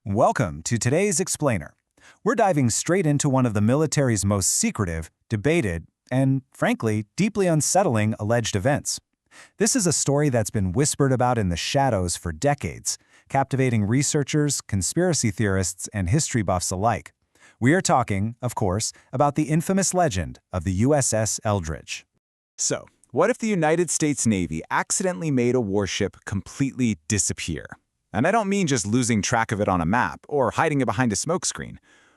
Welcome to today's Explainer. We're diving straight into one of the military's most secretive, debated, and, frankly, deeply unsettling alleged events. This is a story that's been whispered about in the shadows for decades, captivating researchers, conspiracy theorists, and history buffs alike. We are talking, of course, about the infamous legend of the USS Eldridge. So, what if the United States Navy accidentally made a warship completely disappear? And I don't mean just losing track of it on a map or hiding it behind a smokescreen.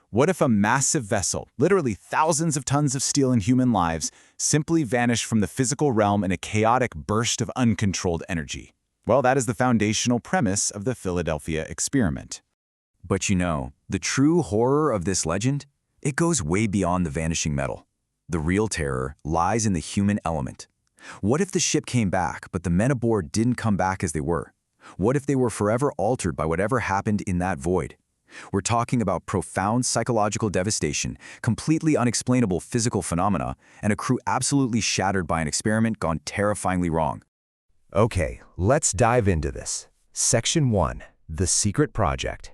What if a massive vessel, literally thousands of tons of steel and human lives, simply vanished from the physical realm in a chaotic burst of uncontrolled energy? Well, that is the foundational premise of the Philadelphia experiment. But you know, the true horror of this legend? It goes way beyond the vanishing metal. The real terror lies in the human element. What if the ship came back, but the men aboard didn't come back as they were? What if they were forever altered by whatever happened in that void? We're talking about profound psychological devastation, completely unexplainable physical phenomena, and a crew absolutely shattered by an experiment gone terrifyingly wrong. Okay, let's dive into this. Section 1. The Secret Project.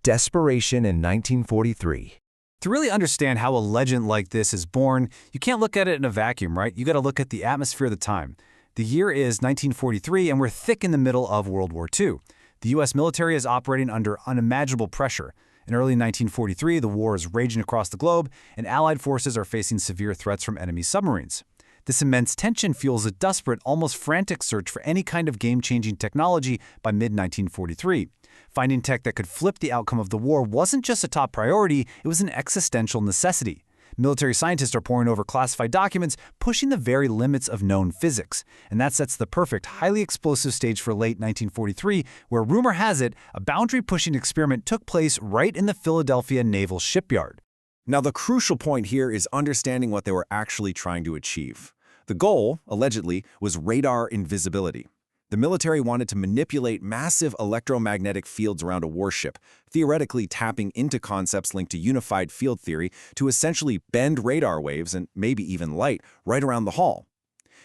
Desperation in 1943. To really understand how a legend like this is born, you can't look at it in a vacuum, right? You got to look at the atmosphere of the time. The year is 1943, and we're thick in the middle of World War II. The U.S. military is operating under unimaginable pressure. In early 1943, the war is raging across the globe, and Allied forces are facing severe threats from enemy submarines. This immense tension fuels a desperate, almost frantic search for any kind of game-changing technology by mid-1943. Finding tech that could flip the outcome of the war wasn't just a top priority, it was an existential necessity. Military scientists are poring over classified documents, pushing the very limits of known physics. And that sets the perfect, highly explosive stage for late 1943, where rumor has it, a boundary-pushing experiment took place right in the Philadelphia Naval Shipyard. Now, the crucial point here is understanding what they were actually trying to achieve. The goal, allegedly, was radar invisibility. The military wanted to manipulate massive electromagnetic fields around a warship, theoretically tapping into concepts linked to unified field theory to essentially bend radar waves and maybe even light right around the hull.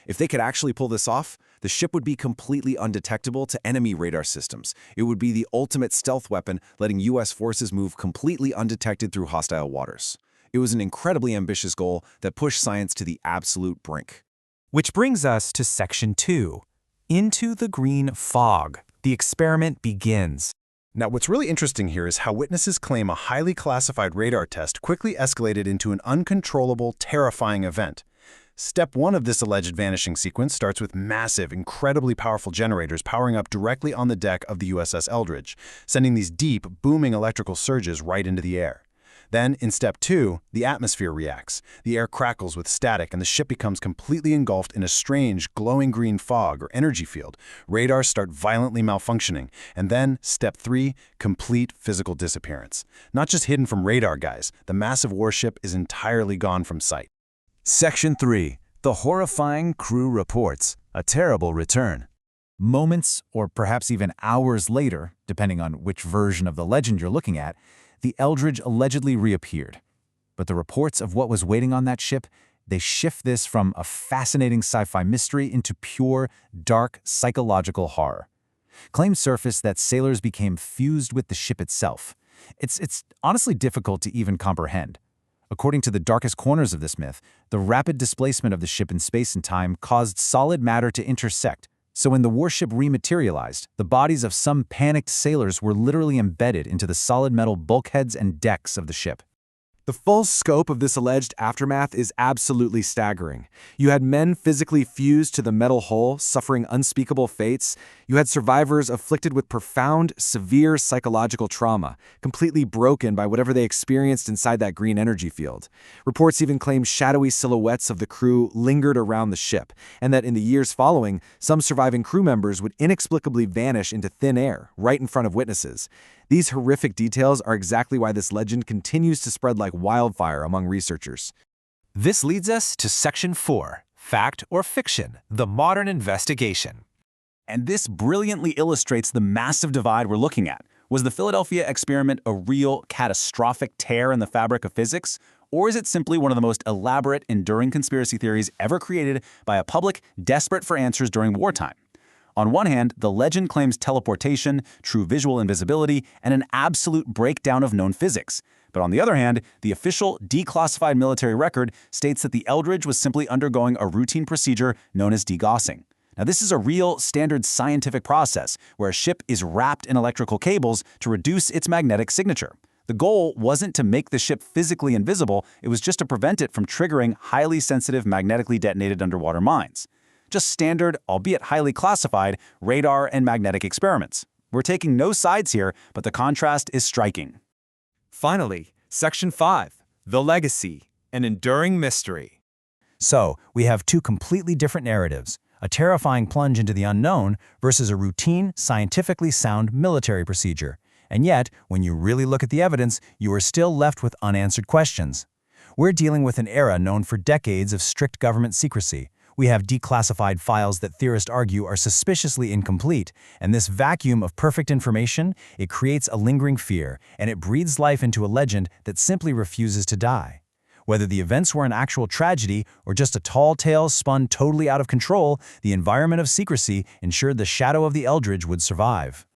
If they could actually pull this off, the ship would be completely undetectable to enemy radar systems. It would be the ultimate stealth weapon, letting U.S. forces move completely undetected through hostile waters. It was an incredibly ambitious goal that pushed science to the absolute brink. Which brings us to Section 2. Into the green fog. The experiment begins. Now, what's really interesting here is how witnesses claim a highly classified radar test quickly escalated into an uncontrollable, terrifying event. Step 1 of this alleged vanishing sequence starts with massive, incredibly powerful generators powering up directly on the deck of the USS Eldridge, sending these deep, booming electrical surges right into the air. Then, in Step 2, the atmosphere reacts. The air crackles with static and the ship becomes completely engulfed in a strange, glowing green fog or energy field. Radars start violently malfunctioning. And then, Step 3, complete physical disappearance. Not just hidden from radar, guys. The massive warship is entirely gone from sight. Section 3. The horrifying crew reports. A terrible return. Moments, or perhaps even hours later, depending on which version of the legend you're looking at, the Eldridge allegedly reappeared. But the reports of what was waiting on that ship, they shift this from a fascinating sci-fi mystery into pure, dark, psychological horror. Claims surfaced that sailors became fused with the ship itself. It's honestly difficult to even comprehend. According to the darkest corners of this myth, the rapid displacement of the ship in space and time caused solid matter to intersect. So when the warship rematerialized, the bodies of some panicked sailors were literally embedded into the solid metal bulkheads and decks of the ship. The full scope of this alleged aftermath is absolutely staggering. You had men physically fused to the metal hull, suffering unspeakable fates. You had survivors afflicted with profound, severe psychological trauma, completely broken by whatever they experienced inside that green energy field. Reports even claim shadowy silhouettes of the crew lingered around the ship, and that in the years following, some surviving crew members would inexplicably vanish into thin air, right in front of witnesses. These horrific details are exactly why this legend continues to spread like wildfire among researchers. This leads us to Section 4, Fact or Fiction, the modern investigation. And this brilliantly illustrates the massive divide we're looking at. Was the Philadelphia experiment a real, catastrophic tear in the fabric of physics? Or is it simply one of the most elaborate, enduring conspiracy theories ever created by a public desperate for answers during wartime? On one hand, the legend claims teleportation, true visual invisibility, and an absolute breakdown of known physics. But on the other hand, the official, declassified military record states that the Eldridge was simply undergoing a routine procedure known as degaussing. Now, this is a real, standard scientific process where a ship is wrapped in electrical cables to reduce its magnetic signature. The goal wasn't to make the ship physically invisible, it was just to prevent it from triggering highly sensitive magnetically detonated underwater mines. Just standard, albeit highly classified, radar and magnetic experiments. We're taking no sides here, but the contrast is striking. Finally, Section 5, The Legacy, an enduring mystery. So, we have two completely different narratives, a terrifying plunge into the unknown versus a routine, scientifically sound military procedure. And yet, when you really look at the evidence, you are still left with unanswered questions. We're dealing with an era known for decades of strict government secrecy. We have declassified files that theorists argue are suspiciously incomplete, and this vacuum of perfect information, it creates a lingering fear, and it breathes life into a legend that simply refuses to die. Whether the events were an actual tragedy or just a tall tale spun totally out of control, the environment of secrecy ensured the shadow of the Eldridge would survive.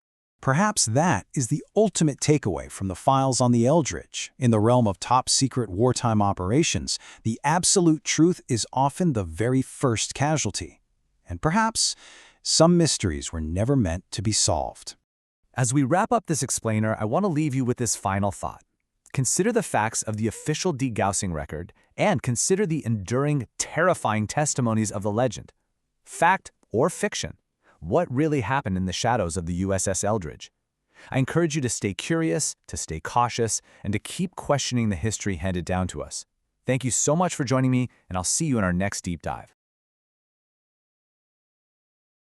Perhaps that is the ultimate takeaway from the files on the Eldridge. In the realm of top-secret wartime operations, the absolute truth is often the very first casualty. And perhaps some mysteries were never meant to be solved. As we wrap up this explainer, I want to leave you with this final thought. Consider the facts of the official degaussing record, and consider the enduring, terrifying testimonies of the legend. Fact or fiction? What really happened in the shadows of the USS Eldridge? I encourage you to stay curious, to stay cautious, and to keep questioning the history handed down to us. Thank you so much for joining me, and I'll see you in our next deep dive.